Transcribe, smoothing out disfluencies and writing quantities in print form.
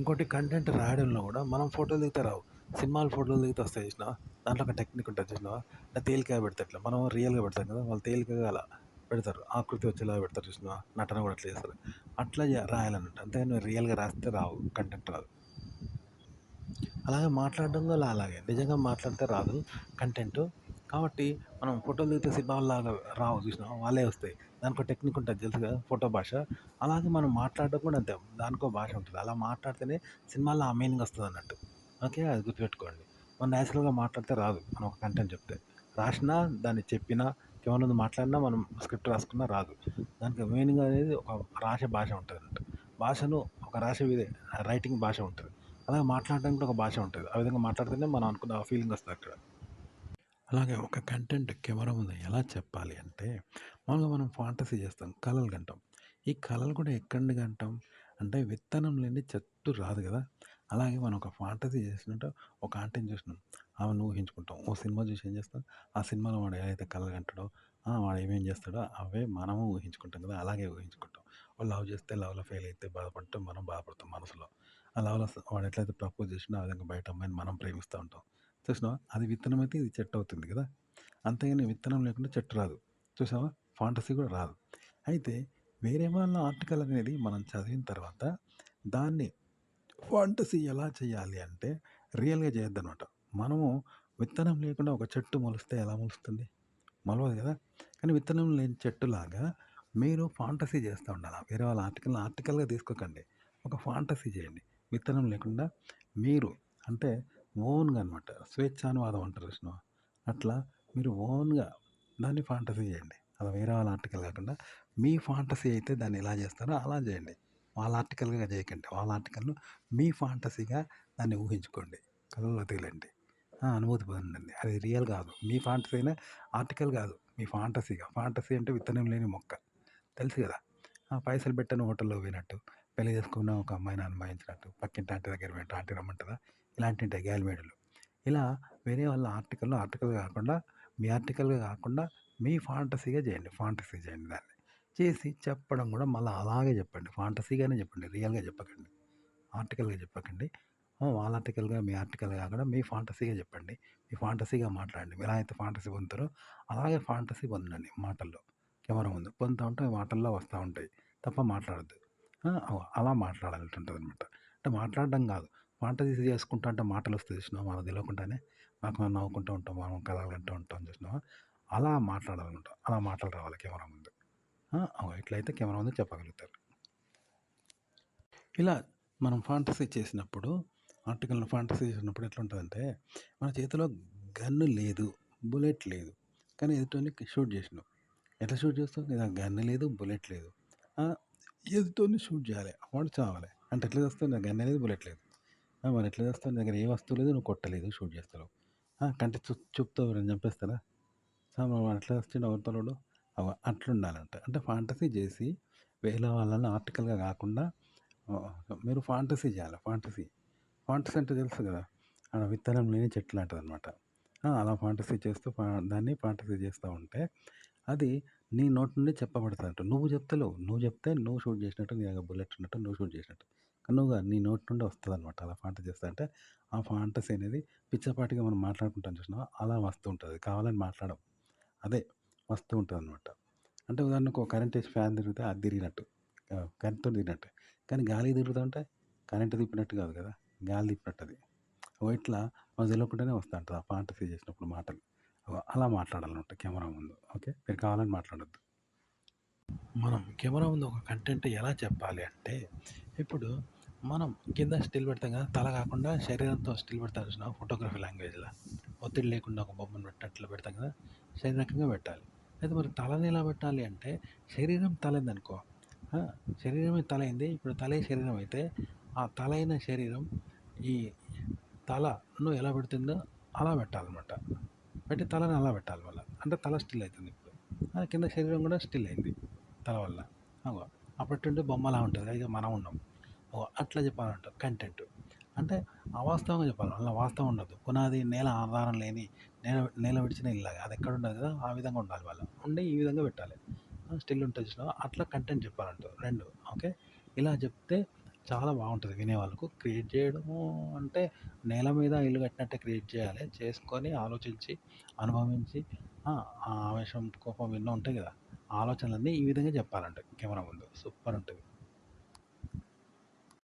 ఇంకోటి కంటెంట్ రాయడంలో గూడా మనం ఫోటోలు దిగితే రావు. సినిమాలు ఫోటోలు దిగితే వస్తాయి జూసినావా? దాంట్లో ఒక టెక్నిక్ ఉంటది జూసినావా? అంటే తేలికగా పెడితే ఎట్లా? మనం రియల్‌గా పెడతాం గదా! వాళ్ళు తేలికగా అలా పెడతారు. ఆకృతి వచ్చేలాగా పెడతారు జూసినావా? నటన గూడా అట్లా చేస్తారు. అట్లా రాయాలన్నట్టు. అంతేగాని రియల్‌గా రాస్తే రావు. కంటెంట్ రాదు. అలాగే మాట్లాడడం కూడా అలాగే. నిజంగా మాట్లాడితే రాదు కంటెంటు. కాబట్టి మనం ఫోటోలు దిగితే సినిమాల్లాగా రావు జూసినావా? వాళ్ళే వస్తాయి. దానికో టెక్నిక్ ఉంటది తెలుసు కదా! ఫోటో భాష. అలాగే మనం మాట్లాడడం కూడా అంతే. దానికో భాష ఉంటది. అలా మాట్లాడితేనే సినిమాలో ఆ మీనింగ్ వస్తదన్నట్టు. ఓకే. అది గుర్తుపెట్టుకోండి. మనం నేచురల్‌గా మాట్లాడితే రాదు. మనం ఒక కంటెంట్ చెప్తే. రాసినా, దాన్ని చెప్పినా, ఎవరి ముందు మాట్లాడినా, మనం స్క్రిప్ట్ రాసుకున్నా రాదు. దానికి మీనింగ్ అనేది ఒక రాసే భాష ఉంటదన్నట్టు. భాషను ఒక రాసే రైటింగ్ భాష ఉంటది. అలాగే మాట్లాడడానికి కూడా ఒక భాష ఉంటది. ఆ విధంగా మాట్లాడితేనే మనం అనుకున్న ఫీలింగ్ వస్తదక్కడ. అలాగే ఒక కంటెంట్ కెమెరా ముందు ఎలా చెప్పాలి అంటే, మామూలుగా మనం ఫాంటసీ చేస్తాం. కలలు కంటాం. ఈ కలలు కూడా ఎక్కడి నుండి కంటాం? అంటే విత్తనం లేనిదే చెట్టు రాదు కదా! అలాగే మనం ఒక ఫాంటసీ చేసినట్టు ఒక ఆంటీని చూసినాం. ఆమెను ఊహించుకుంటాం. ఓ సినిమా చూసి ఏం చేస్తాం? ఆ సినిమాలో వాడు ఏదైతే కలలు కంటాడో, వాడు ఏమేం చేస్తాడో అవే మనము ఊహించుకుంటాం కదా! అలాగే ఊహించుకుంటాం. వాడు లవ్ చేస్తే లవ్‌లో ఫెయిల్ అయితే బాధపడటం మనం బాధపడతాం మనసులో. ఆ లవ్‌లో వాడు ఎట్లయితే ప్రపోజ్ చేసిండో ఆ విధంగా బయట అమ్మాయిని మనం ప్రేమిస్తా ఉంటాం. చూసినావా? అది విత్తనం అయితే ఇది చెట్టు అవుతుంది కదా! అంతేగాని విత్తనం లేకుండా చెట్టు రాదు. చూసావా? ఫాంటసీ కూడా రాదు. అయితే వేరే వాళ్ళ ఆర్టికల్ అనేది మనం చదివిన తర్వాత దాన్ని ఫాంటసీ ఎలా చేయాలి అంటే రియల్‌గా చేయొద్దనమాట. మనము విత్తనం లేకుండా ఒక చెట్టు మొలిస్తే ఎలా మొలుస్తుంది? మొలవదు గదా! కానీ విత్తనం లేని చెట్టులాగా మీరు ఫాంటసీ చేస్తా ఉండాల. వేరే వాళ్ళ ఆర్టికల్‌గా తీసుకోకండి. ఒక ఫాంటసీ చేయండి. విత్తనం లేకుండా మీరు అంటే ఓన్‌గా అనమాట. స్వేచ్ఛానువాదం అంటారు చూసినావా? అట్లా మీరు ఓన్‌గా దాన్ని ఫాంటసీ చేయండి. అలా వేరే వాళ్ళ ఆర్టికల్ కాకుండా మీ ఫాంటసీ అయితే దాన్ని ఎలా చేస్తారో అలా చేయండి. వాళ్ళ ఆర్టికల్‌గా చేయకండి. వాళ్ళ ఆర్టికల్‌ను మీ ఫాంటసీగా దాన్ని ఊహించుకోండి. కలలో తేలండి. అనుభూతి పొందండి. అది రియల్ గాదు. మీ ఫాంటసీ అయినా ఆర్టికల్ గాదు. మీ ఫాంటసీగా. ఫాంటసీ అంటే విత్తనం లేని మొక్క. తెలుసు గదా! పైసలు పెట్టని హోటల్‌లోకి పోయినట్టు, పెళ్లి చేసుకున్న ఒక అమ్మాయిని అనుమానించినట్టు, పక్కింటి ఆంటీ దగ్గర పోయినట్టు ఆంటీ రమ్మంటదా? ఇలాంటివి ఉంటాయి గాలిమేడులు. ఇలా వేరే వాళ్ళ ఆర్టికల్ గాకుండా, మీ ఆర్టికల్‌గా గాకుండా మీ ఫాంటసీగా జేయండి. ఫాంటసీ జేయండి దాన్ని. చేసి చెప్పడం గూడా మళ్ళా అలాగే జెప్పండి. ఫాంటసీగానే జెప్పండి. రియల్‌గా జెప్పకండి. ఆర్టికల్‌గా చెప్పకండి. వాళ్ళ ఆర్టికల్‌గా, మీ ఆర్టికల్ కాకుండా మీ ఫాంటసీగా చెప్పండి. మీ ఫాంటసీగా మాట్లాడండి. ఎలా అయితే ఫాంటసీ పొందుతారో అలాగే ఫాంటసీ పొందండి మాటల్లో. కెమెరా ముందు. పొందుతా ఉంటే మాటల్లో వస్తా ఉంటాయి. తప్ప మాట్లాడొద్దు. అలా మాట్లాడాలంటుంటదనమాట. అంటే మాట్లాడడం కాదు. ఫాంటసీ చేసుకుంటా అంటే మాటలొస్తాయి చూసినావా మనకు తెలవకుండానే. మనం నవ్వుకుంటూ ఉంటాం. మనం కలలు కంటూ ఉంటాం చూసినావా? అలా మాట్లాడాలనమాట. అలా మాటలు రావాలి కెమెరా ముందు. ఇట్లయితే కెమెరా ముందు చెప్పగలుగుతారు. ఇలా మనం ఫాంటసీ చేసినప్పుడు, ఆర్టికల్‌ని ఫాంటసీ చేసినప్పుడు ఎట్లుంటదంటే, మన చేతిలో గన్ లేదు, బుల్లెట్ లేదు. కానీ ఎదుటోన్ని షూట్ జేసినావు. ఎట్లా షూట్ చేస్తావు? నీ దగ్గర గన్ లేదు, బుల్లెట్ లేదు. ఆహ్, ఎదుటోన్ని షూట్ జేయాలి. వాడు చావాలి. అంటే ఎట్లా చేస్తావు? నా గన్ లేదు, బుల్లెట్ లేదు. మరి ఎట్లా చేస్తావు? నీ దగ్గర ఏ వస్తువు లేదు, నువ్వు కొట్టలేదు, షూట్ చేస్తలేవు. కంటి చూపుతో ఎవరైనా చంపేస్తారా? మరి వాడు ఎట్లా చచ్చిండు అవతలోడు? అట్లుండాలంట. అంటే ఫాంటసీ జేసి, వేరే వాళ్ళని ఆర్టికల్‌గా గాకుండా మీరు ఫాంటసీ జేయాలి. ఫాంటసీ. ఫాంటసీ అంటే తెలుసు గదా! విత్తనం లేని చెట్టు లాంటిదనమాట. అలా ఫాంటసీ చేస్తూ దాన్ని ఫాంటసీ చేస్తా ఉంటే, అది నీ నోటి నుండి చెప్పబడతదంట. నువ్వు చెప్తలేవు. నువ్వు చెప్తే నువ్వు షూట్ చేసినట్టు, నీ దగ్గర బుల్లెట్ ఉన్నట్టు నువ్వు షూట్ చేసినట్టు. కానీ నువ్వు నీ నోటి నుండి వస్తదనమాట. అలా ఫాంటసీ చేస్తా అంటే, ఆ ఫాంటసీ అనేది పిచ్చాపాటిగా మనం మాట్లాడుకుంటాం చూసినావా? అలా వస్తూ ఉంటది. కావాలని మాట్లాడం. అదే వస్తూ ఉంటదనమాట. అంటే ఉదాహరణకు కరెంటేసి ఫ్యాన్ తిరిగితే అది తిరిగినట్టు. కరెంట్‌తోని తిరిగినట్టే. కానీ గాలికి తిరుగుతుంటే కరెంట్ తిప్పినట్టు కాదు కదా! గాలి తిప్పినట్టది. ఇట్లా మనకు తెలవకుండానే వస్తా ఉంటది. ఆ ఫాంటసీ చేసినప్పుడు మాటలు. అలా మాట్లాడాలన్నమాట కెమెరా ముందు. ఓకే. మీరు కావాలని మాట్లాడొద్దు. మనం కెమెరా ముందు ఒక కంటెంట్ ఎలా చెప్పాలి అంటే, ఇప్పుడు మనం కింద స్టిల్ పెడతాం కదా! తల కాకుండా శరీరంతో స్టిల్ పెడతారు చూసినావా ఫోటోగ్రఫీ లాంగ్వేజ్‌ల. ఒత్తిడి లేకుండా ఒక బొమ్మను పెట్టినట్లు పెడతాం కదా! శరీరకంగా పెట్టాలి. అయితే మరి తలని ఎలా పెట్టాలి అంటే, శరీరం తలైందనుకో, ఆ! శరీరమే తలైంది. ఇప్పుడు తలే శరీరం అయితే, ఆ తలైన శరీరం ఈ తలను ఎలా పెడుతుందో అలా పెట్టాలన్నమాట. పెట్టి తలని అలా పెట్టాలి మళ్ళా. అంటే తల స్టిల్ అయితుంది ఇప్పుడు. కింద శరీరం కూడా స్టిల్ అయింది తల వల్ల. అగో అప్పటుండే బొమ్మలా ఉంటది. ఇక మనం ఉన్నాం. అట్లా చెప్పాలంట కంటెంట్. అంటే అవాస్తవంగా చెప్పాలి. అలా వాస్తవం ఉండదు. పునాది నేల ఆధారం లేని నేల నేల విడిచిన ఇల్లాగా. అది ఎక్కడ ఉండదు కదా! ఆ విధంగా ఉండాలి వాళ్ళ. ఉండి ఈ విధంగా పెట్టాలి. స్టిల్ ఉంటది చూసినావా? అట్లా కంటెంట్ చెప్పాలంట 2 ఓకే. ఇలా చెప్తే చాలా బాగుంటది వినేవాళ్ళకు. క్రియేట్ చేయడము అంటే నేల మీద ఇల్లు కట్టినట్టే క్రియేట్ చేయాలి. చేసుకొని, ఆలోచించి, అనుభవించి ఆ! ఆ ఆవేశం, కోపం ఎన్నో ఉంటాయి గదా! ఆలోచనలన్నీ ఈ విధంగా చెప్పాలంట కెమెరా ముందు. సూపరుంటది.